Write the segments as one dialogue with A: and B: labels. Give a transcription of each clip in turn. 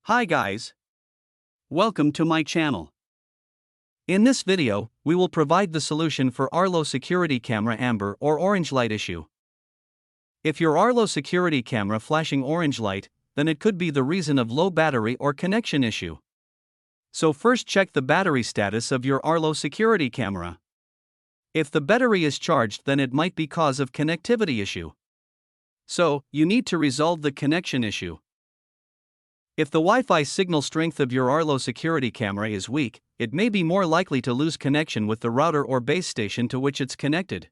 A: Hi guys. Welcome to my channel. In this video, we will provide the solution for Arlo security camera amber or orange light issue. If your Arlo security camera flashing orange light, then it could be the reason of low battery or connection issue. So first check the battery status of your Arlo security camera. If the battery is charged, then it might be cause of connectivity issue. So, you need to resolve the connection issue. If the Wi-Fi signal strength of your Arlo security camera is weak, it may be more likely to lose connection with the router or base station to which it's connected.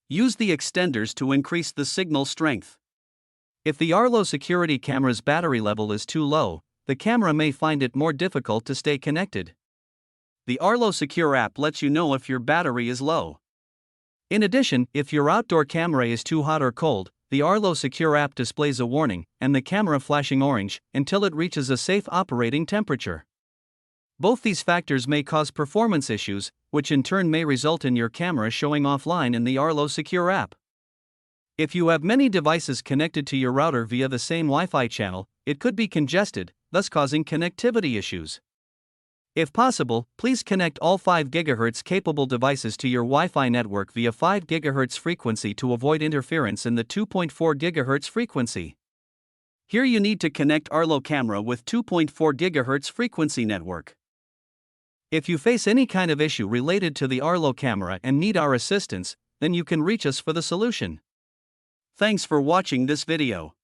A: Use the extenders to increase the signal strength. If the Arlo security camera's battery level is too low, the camera may find it more difficult to stay connected. The Arlo Secure app lets you know if your battery is low. In addition, if your outdoor camera is too hot or cold, the Arlo Secure app displays a warning, and the camera flashing orange, until it reaches a safe operating temperature. Both these factors may cause performance issues, which in turn may result in your camera showing offline in the Arlo Secure app. If you have many devices connected to your router via the same Wi-Fi channel, it could be congested, thus causing connectivity issues. If possible, please connect all 5 GHz capable devices to your Wi-Fi network via 5 GHz frequency to avoid interference in the 2.4 GHz frequency. Here you need to connect Arlo camera with 2.4 GHz frequency network. If you face any kind of issue related to the Arlo camera and need our assistance, then you can reach us for the solution. Thanks for watching this video.